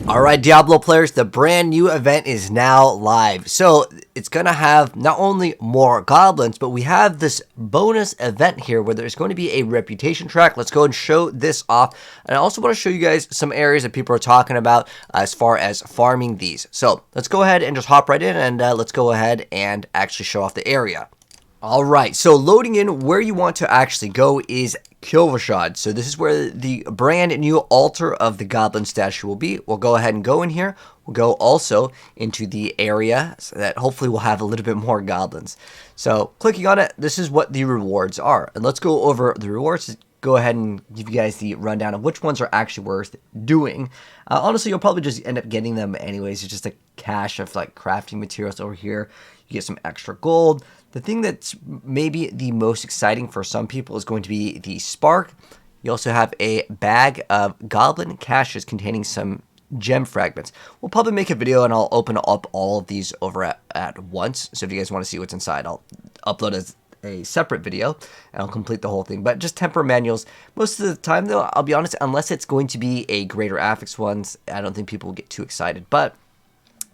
Alright, Diablo players, the brand new event is now live. So it's going to have not only more goblins, but we have this bonus event here where there's going to be a reputation track. Let's go and show this off. And I also want to show you guys some areas that people are talking about as far as farming these. So let's go ahead and just hop right in and let's go ahead and actually show off the area. Alright, so loading in where you want to actually go is Kilvashad. So this is where the brand new altar of the goblin statue will be. We'll go ahead and go in here. We'll go also into the area so that hopefully we'll have a little bit more goblins. So clicking on it, this is what the rewards are. And let's go over the rewards. Go ahead and give you guys the rundown of which ones are actually worth doing. Honestly, you'll probably just end up getting them anyways. It's just a cache of like crafting materials over here. You get some extra gold. The thing that's maybe the most exciting for some people is going to be the spark. You also have a bag of goblin caches containing some gem fragments. We'll probably make a video and I'll open up all of these over at once. So if you guys want to see what's inside, I'll upload a separate video and I'll complete the whole thing. But just temper manuals, most of the time though, I'll be honest, unless it's going to be a greater affix ones, I don't think people will get too excited. But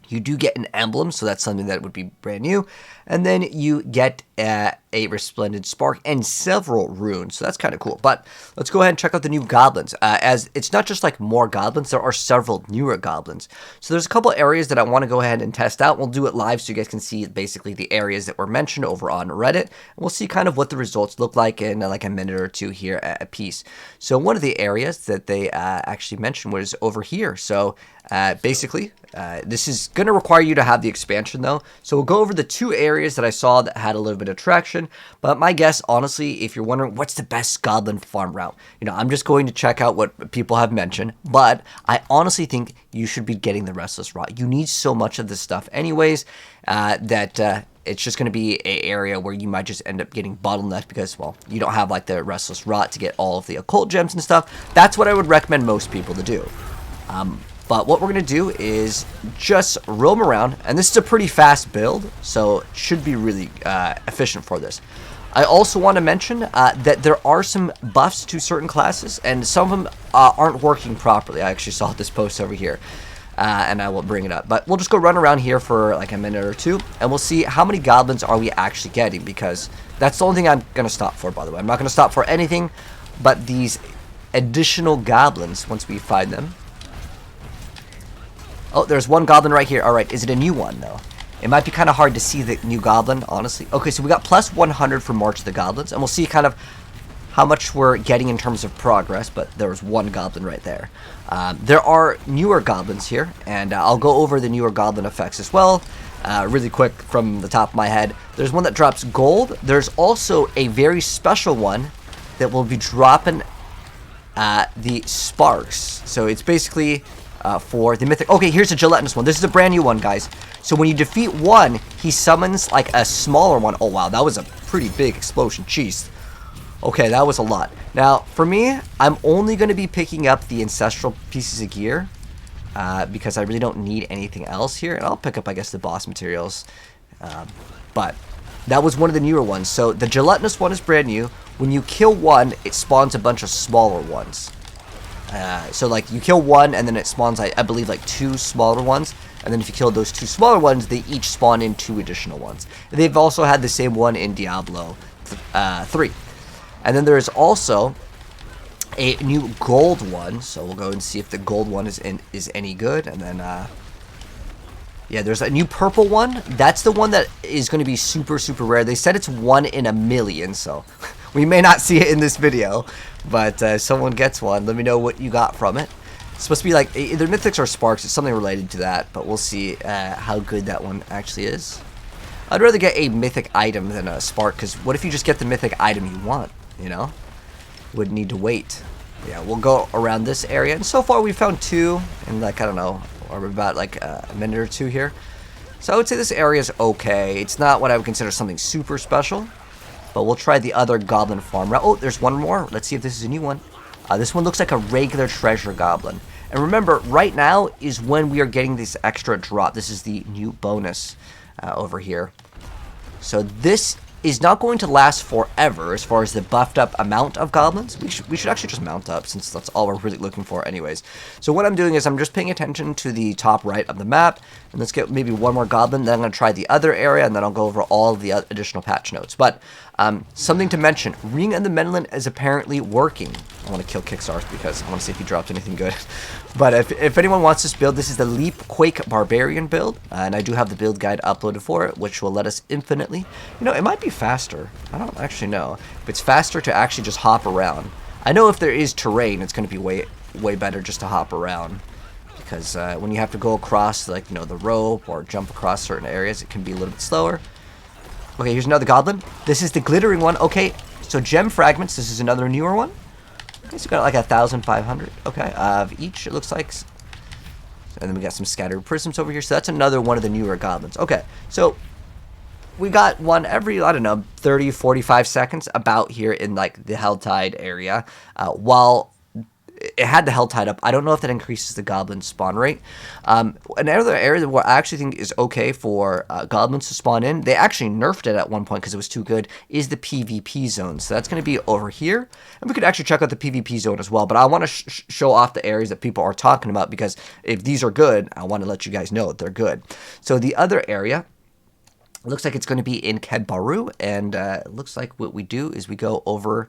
you do get an emblem, so that's something that would be brand new. And then you get a resplendent spark and several runes, so that's kind of cool. But let's go ahead and check out the new goblins. As it's not just like more goblins, there are several newer goblins. So there's a couple areas that I want to go ahead and test out. We'll do it live so you guys can see basically the areas that were mentioned over on Reddit. And we'll see kind of what the results look like in like a minute or two here at a piece. So one of the areas that they actually mentioned was over here. So basically, this is going to require you to have the expansion though. So we'll go over the two areas that I saw that had a little bit of traction. But my guess, honestly, if you're wondering what's the best goblin farm route, I'm just going to check out what people have mentioned. But I honestly think you should be getting the restless rot. You need so much of this stuff anyways that it's just going to be an area where you might just end up getting bottlenecked because, well, you don't have like the restless rot to get all of the occult gems and stuff. That's what I would recommend most people to do. But what we're going to do is just roam around, and this is a pretty fast build, so it should be really efficient for this. I also want to mention that there are some buffs to certain classes, and some of them aren't working properly. I actually saw this post over here, and I will bring it up. But we'll just go run around here for like a minute or two, and we'll see how many goblins are we actually getting, because that's the only thing I'm going to stop for, by the way. I'm not going to stop for anything but these additional goblins once we find them. Oh, there's one goblin right here. All right, is it a new one, though? It might be kind of hard to see the new goblin, honestly. Okay, so we got plus 100 for March of the Goblins, and we'll see kind of how much we're getting in terms of progress, but there was one goblin right there. There are newer goblins here, and I'll go over the newer goblin effects as well, really quick from the top of my head. There's one that drops gold. There's also a very special one that will be dropping the sparks. So it's basically for the mythic. Okay, here's a gelatinous one. This is a brand new one, guys. So when you defeat one, he summons like a smaller one. Oh wow, that was a pretty big explosion. Jeez. Okay, that was a lot. Now for me, I'm only going to be picking up the ancestral pieces of gear because I really don't need anything else here, and I'll pick up, I guess, the boss materials. But that was one of the newer ones. So the gelatinous one is brand new. When you kill one, it spawns a bunch of smaller ones. So like you kill one and then it spawns, I believe, like two smaller ones, and then if you kill those two smaller ones, they each spawn in two additional ones. They've also had the same one in Diablo 3. And then there's also a new gold one, so we'll go and see if the gold one is any good. And then yeah, there's a new purple one. That's the one that is going to be super rare. They said it's 1 in a million, so we may not see it in this video, but if someone gets one, let me know what you got from it. It's supposed to be like either mythics or sparks. It's something related to that, but we'll see how good that one actually is. I'd rather get a mythic item than a spark, because what if you just get the mythic item you want, Would need to wait. Yeah, we'll go around this area, and so far we've found 2, and like, I don't know, or about like a minute or 2 here. So I would say this area is okay. It's not what I would consider something super special. But we'll try the other goblin farm route. Oh, there's one more. Let's see if this is a new one. This one looks like a regular treasure goblin. And remember, right now is when we are getting this extra drop. This is the new bonus over here. So this is not going to last forever as far as the buffed up amount of goblins. We should actually just mount up, since that's all we're really looking for anyways. So what I'm doing is I'm just paying attention to the top right of the map, and let's get maybe one more goblin, then I'm going to try the other area, and then I'll go over all the additional patch notes. But something to mention, Ring of the Menelin is apparently working. I want to kill Kickstarter because I want to see if he dropped anything good. But if anyone wants this build, this is the Leap Quake Barbarian build, and I do have the build guide uploaded for it, which will let us infinitely, you know, it might be faster. I don't actually know if it's faster to actually just hop around. I know if there is terrain, it's going to be way better just to hop around, because when you have to go across, like, you know, the rope or jump across certain areas, it can be a little bit slower. Okay, here's another goblin. This is the glittering one. Okay, so gem fragments. This is another newer one. Okay, so we got like 1,500. Okay, of each, it looks like. And then we got some scattered prisms over here. So that's another one of the newer goblins. Okay, so we got one every, I don't know, 30, 45 seconds about here in like the Helltide area. While it had the Helltide up, I don't know if that increases the goblin spawn rate. Another area that I actually think is okay for goblins to spawn in, they actually nerfed it at one point because it was too good, is the PvP zone. So that's going to be over here. And we could actually check out the PvP zone as well. But I want to show off the areas that people are talking about, because if these are good, I want to let you guys know that they're good. So the other area, it looks like it's going to be in Kedbaru, and it looks like what we do is we go over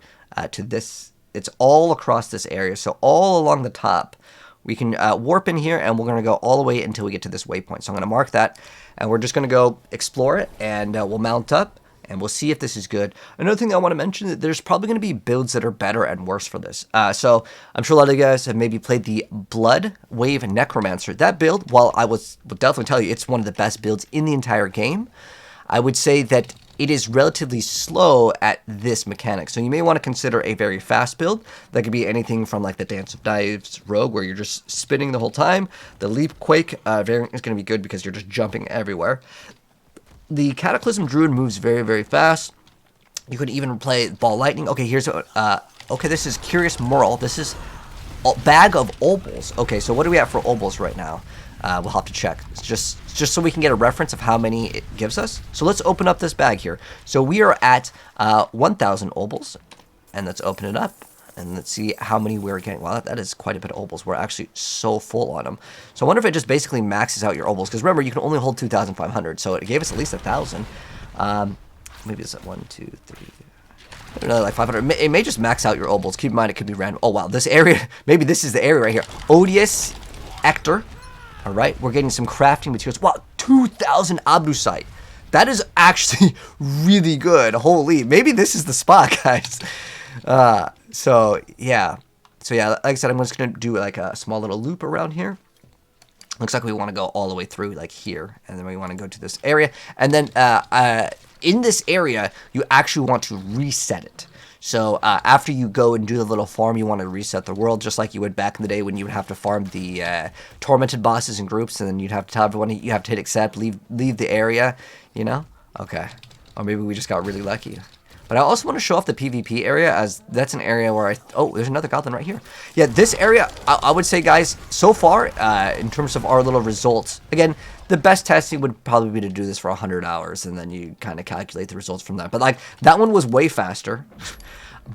to this. It's all across this area, so all along the top. We can warp in here, and we're going to go all the way until we get to this waypoint. So I'm going to mark that, and we're just going to go explore it, and we'll mount up, and we'll see if this is good. Another thing I want to mention, that there's probably going to be builds that are better and worse for this. So I'm sure a lot of you guys have maybe played the Blood Wave Necromancer. That build, while I would definitely tell you it's one of the best builds in the entire game, I would say that it is relatively slow at this mechanic. So you may want to consider a very fast build. That could be anything from like the Dance of Knives Rogue, where you're just spinning the whole time. The Leap Quake variant is going to be good because you're just jumping everywhere. The Cataclysm Druid moves very fast. You could even play Ball Lightning. Okay, here's okay, this is Curious Murl. This is a bag of obols. Okay, so what do we have for obols right now? We'll have to check. It's just so we can get a reference of how many it gives us. So let's open up this bag here. So we are at 1,000 obols, and let's open it up, and let's see how many we're getting. Wow, that is quite a bit of obols. We're actually so full on them. So I wonder if it just basically maxes out your obols, because remember, you can only hold 2,500, so it gave us at least 1,000. Maybe it's at 1, 2, 3... Another like 500. It may just max out your obols. Keep in mind, it could be random. Oh wow, this area, maybe this is the area right here. Odious Ector. All right, we're getting some crafting materials. Wow, 2,000 Abusite. That is actually really good. Holy, maybe this is the spot, guys. So yeah, like I said, I'm just gonna do like a small little loop around here. Looks like we want to go all the way through like here, and then we want to go to this area, and then in this area, you actually want to reset it. So after you go and do the little farm, you want to reset the world, just like you would back in the day when you would have to farm the tormented bosses in groups, and then you'd have to tell everyone you have to hit accept, leave the area, you know? Okay. Or maybe we just got really lucky. But I also want to show off the PvP area, as that's an area where oh, there's another goblin right here. Yeah, this area, I would say, guys, so far, in terms of our little results, again, the best testing would probably be to do this for 100 hours, and then you kind of calculate the results from that. But, like, that one was way faster.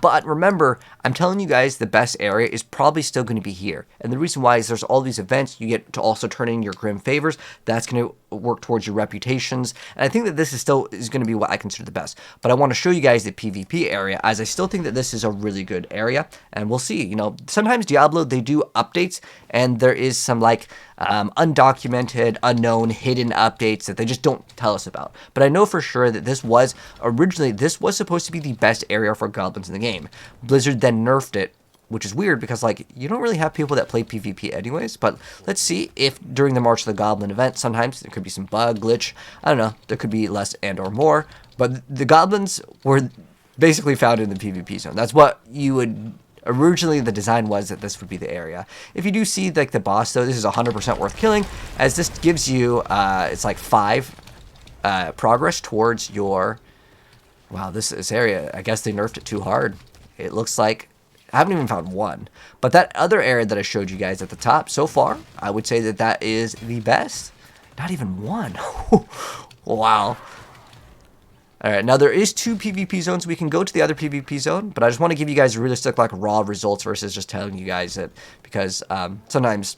But remember, I'm telling you guys, the best area is probably still going to be here. And the reason why is there's all these events. You get to also turn in your Grim Favors. That's going to work towards your reputations. And I think that this is still going to be what I consider the best. But I want to show you guys the PvP area, as I still think that this is a really good area. And we'll see. You know, sometimes Diablo, they do updates, and there is some, like, undocumented, unknown, hidden updates that they just don't tell us about. But I know for sure that this was supposed to be the best area for goblins in the game. Blizzard then nerfed it, which is weird because, like, you don't really have people that play PvP anyways. But let's see if during the March of the Goblin event, sometimes there could be some bug, glitch. I don't know. There could be less and or more. But the goblins were basically found in the PvP zone. That's what you would... Originally, the design was that this would be the area. If you do see, like, the boss, though, this is 100% worth killing, as this gives you, it's like 5 progress towards your... Wow, this area, I guess they nerfed it too hard. It looks like... I haven't even found one. But that other area that I showed you guys at the top, so far, I would say that that is the best. Not even one. Wow. All right, now there is 2 PvP zones. We can go to the other PvP zone, but I just want to give you guys realistic, like, raw results versus just telling you guys it, because sometimes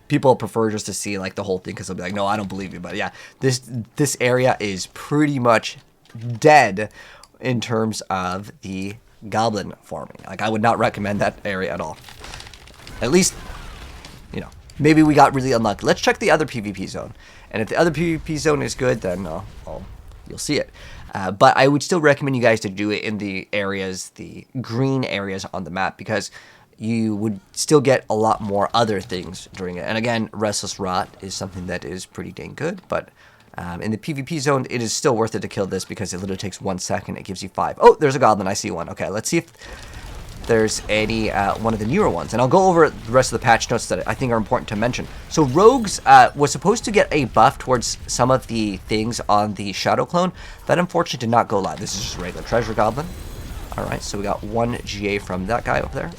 people prefer just to see, like, the whole thing, because they'll be like, no, I don't believe you. But yeah, this area is pretty much dead in terms of the goblin farming. Like, I would not recommend that area at all. At least, you know, maybe we got really unlucky. Let's check the other PvP zone, and if the other PvP zone is good, then you'll see it. But I would still recommend you guys to do it in the areas, the green areas on the map, because you would still get a lot more other things during it. And again, Restless Rot is something that is pretty dang good, but in the PvP zone, it is still worth it to kill this because it literally takes 1 second. It gives you 5. Oh, there's a goblin. I see one. Okay, let's see if there's any one of the newer ones, and I'll go over the rest of the patch notes that I think are important to mention. So Rogues was supposed to get a buff towards some of the things on the Shadow Clone. That unfortunately did not go live. This is just a regular Treasure Goblin. Alright, so we got 1 GA from that guy over there.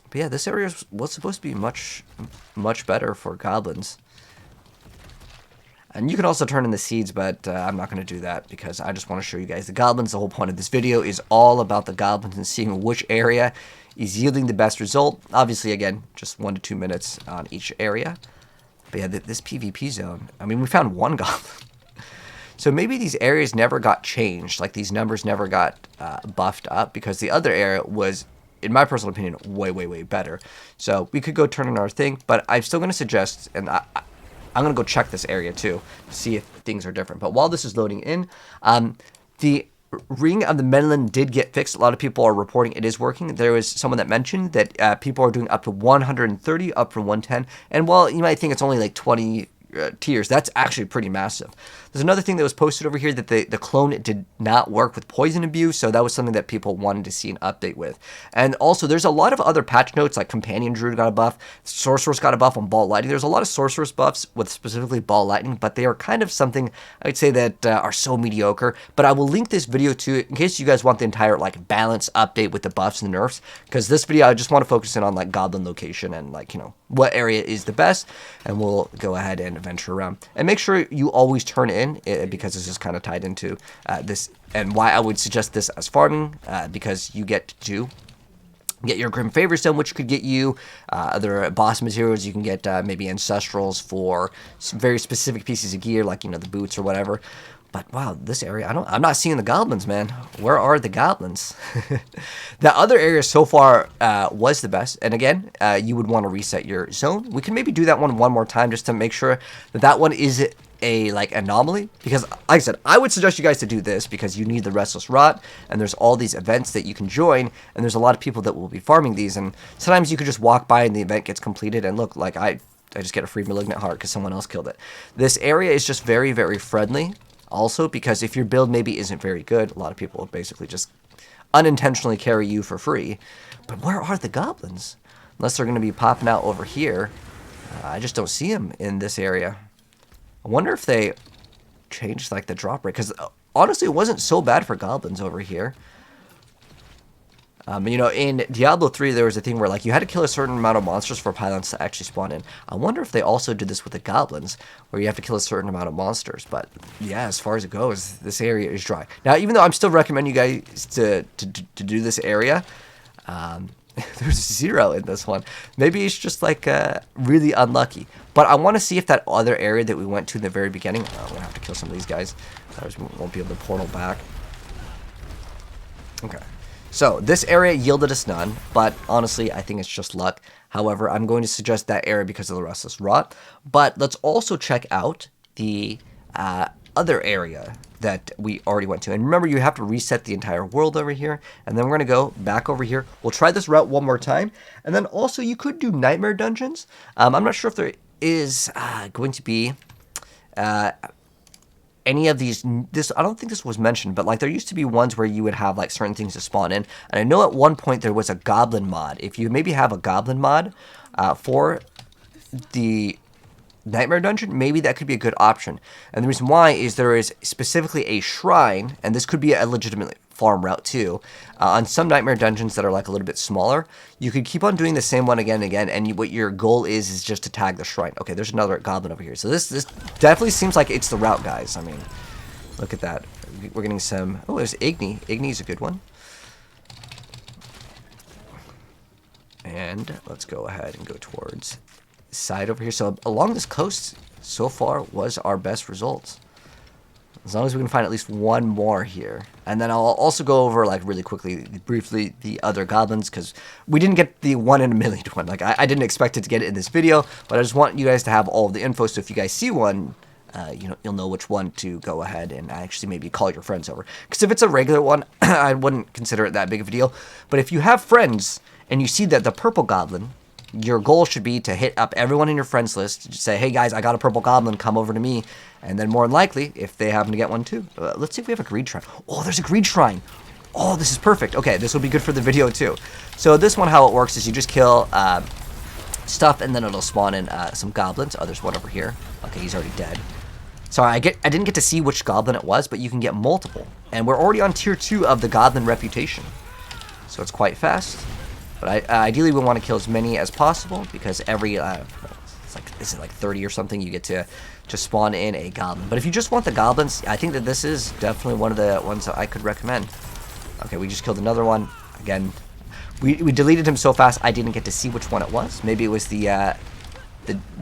But yeah, this area was supposed to be much better for goblins. And you can also turn in the seeds, but I'm not going to do that because I just want to show you guys the goblins. The whole point of this video is all about the goblins and seeing which area is yielding the best result. Obviously, again, just 1 to 2 minutes on each area. But yeah, this PvP zone, I mean, we found 1 goblin. So maybe these areas never got changed, like these numbers never got buffed up, because the other area was, in my personal opinion, way better. So we could go turn in our thing, but I'm still going to suggest, and I'm going to go check this area too to see if things are different. But while this is loading in, the Ring of the Menelin did get fixed. A lot of people are reporting it is working. There was someone that mentioned that people are doing up to 130, up from 110. And while you might think it's only like 20 tiers, that's actually pretty massive. There's another thing that was posted over here that the clone did not work with poison abuse, so that was something that people wanted to see an update with. And also, there's a lot of other patch notes, like Companion Druid got a buff, Sorceress got a buff on Ball Lightning. There's a lot of Sorceress buffs with specifically Ball Lightning, but they are kind of something, I would say, that are so mediocre. But I will link this video to it in case you guys want the entire, like, balance update with the buffs and the nerfs, because this video, I just want to focus in on, like, Goblin location and, like, you know, what area is the best, and we'll go ahead and venture around. And make sure you always turn in, because this is kind of tied into this, and why I would suggest this as farming, because you get to get your Grim Favor Stone, which could get you other boss materials. You can get maybe Ancestrals for some very specific pieces of gear, like, you know, the boots or whatever. But wow, this area, I'm not seeing the goblins, man. Where are the goblins? The other area so far was the best. And again, you would want to reset your zone. We can maybe do that one more time just to make sure that that one is a, like, anomaly. Because, like I said, I would suggest you guys to do this because you need the Restless Rot. And there's all these events that you can join. And there's a lot of people that will be farming these. And sometimes you could just walk by and the event gets completed. And look, like, I just get a free Malignant Heart because someone else killed it. This area is just very friendly. Also, because if your build maybe isn't very good, a lot of people will basically just unintentionally carry you for free. But where are the goblins? Unless they're going to be popping out over here. I just don't see them in this area. I wonder if they changed, like, the drop rate. Because, honestly, it wasn't so bad for goblins over here. You know, in Diablo 3, there was a thing where, like, you had to kill a certain amount of monsters for pylons to actually spawn in. I wonder if they also did this with the goblins, where you have to kill a certain amount of monsters. But, yeah, as far as it goes, this area is dry. Now, even though I'm still recommending you guys to do this area, there's 0 in this one. Maybe it's just, like, really unlucky. But I want to see if that other area that we went to in the very beginning... I'm going to have to kill some of these guys. Otherwise, we won't be able to portal back. Okay. So, this area yielded us none, but honestly, I think it's just luck. However, I'm going to suggest that area because of the Restless Rot. But let's also check out the other area that we already went to. And remember, you have to reset the entire world over here. And then we're going to go back over here. We'll try this route one more time. And then also, you could do Nightmare Dungeons. I'm not sure if there is going to be... any of these, I don't think this was mentioned, but, like, there used to be ones where you would have, like, certain things to spawn in. And I know at one point there was a Goblin mod. If you maybe have a Goblin mod for the Nightmare Dungeon, maybe that could be a good option. And the reason why is there is specifically a shrine, and this could be a legitimately farm route too. On some nightmare dungeons that are like a little bit smaller, you could keep on doing the same one again and again, and what your goal is just to tag the shrine. Okay, there's another goblin over here. So this definitely seems like it's the route, guys. I mean, look at that. We're getting some... Oh, there's Igni. Igni's a good one. And let's go ahead and go towards the side over here. So along this coast, so far, was our best results. As long as we can find at least one more here. And then I'll also go over, like, really quickly, briefly, the other goblins, because we didn't get the 1 in a million one. Like, I didn't expect it to get it in this video, but I just want you guys to have all of the info, so if you guys see one, you'll know which one to go ahead and actually maybe call your friends over. Because if it's a regular one, I wouldn't consider it that big of a deal. But if you have friends, and you see that the purple goblin, your goal should be to hit up everyone in your friends list. Just say, hey guys, I got a purple goblin, come over to me. And then more than likely, if they happen to get one too. Let's see if we have a greed shrine. Oh, there's a greed shrine. Oh, this is perfect. Okay, this will be good for the video too. So this one, how it works is you just kill stuff and then it'll spawn in some goblins. Oh, there's one over here. Okay, he's already dead. Sorry, I didn't get to see which goblin it was, but you can get multiple. And we're already on tier 2 of the goblin reputation. So it's quite fast. But ideally, we want to kill as many as possible because every, it's like, is it like 30 or something, you get to spawn in a goblin. But if you just want the goblins, I think that this is definitely one of the ones that I could recommend. Okay, we just killed another one. Again, we deleted him so fast, I didn't get to see which one it was. Maybe it was the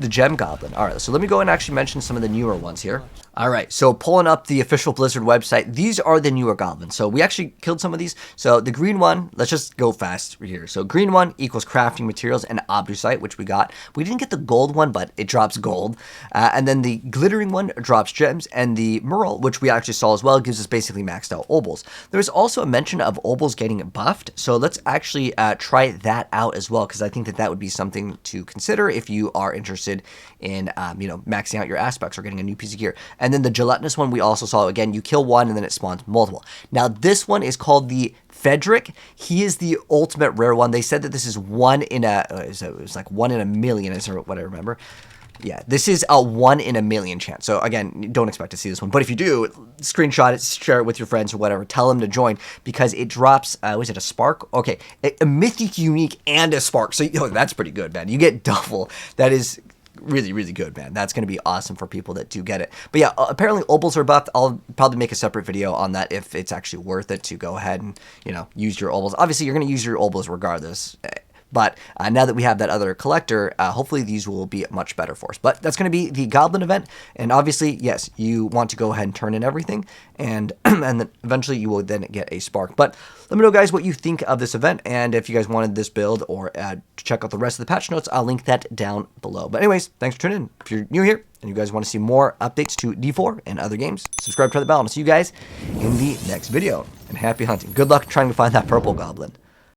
gem goblin. All right, so let me go and actually mention some of the newer ones here. All right, so pulling up the official Blizzard website, these are the newer goblins. So we actually killed some of these. So the green one, let's just go fast here. So green one equals crafting materials and obusite, which we got. We didn't get the gold one, but it drops gold. And then the glittering one drops gems, and the Murl, which we actually saw as well, gives us basically maxed out obols. There's also a mention of obols getting buffed, so let's actually try that out as well, because I think that that would be something to consider if you are interested in maxing out your aspects or getting a new piece of gear. And then the gelatinous one we also saw, again, you kill one and then it spawns multiple. Now this one is called the Fedric. He is the ultimate rare one. They said that this is 1 in a, it was like 1 in a million is what I remember. Yeah, this is a 1 in a million chance. So again, don't expect to see this one. But if you do, screenshot it, share it with your friends or whatever. Tell them to join because it drops, was it a spark? Okay, a mythic unique and a spark. So that's pretty good, man. You get double. That is really, really good, man. That's going to be awesome for people that do get it. But yeah, apparently obols are buffed. I'll probably make a separate video on that if it's actually worth it to go ahead and, use your obols. Obviously, you're going to use your obols regardless. But now that we have that other collector, hopefully these will be much better for us. But that's going to be the Goblin event. And obviously, yes, you want to go ahead and turn in everything. And and then eventually you will then get a spark. But let me know, guys, what you think of this event. And if you guys wanted this build or check out the rest of the patch notes, I'll link that down below. But anyways, thanks for tuning in. If you're new here and you guys want to see more updates to D4 and other games, subscribe to the bell. And I'll see you guys in the next video. And happy hunting. Good luck trying to find that purple goblin.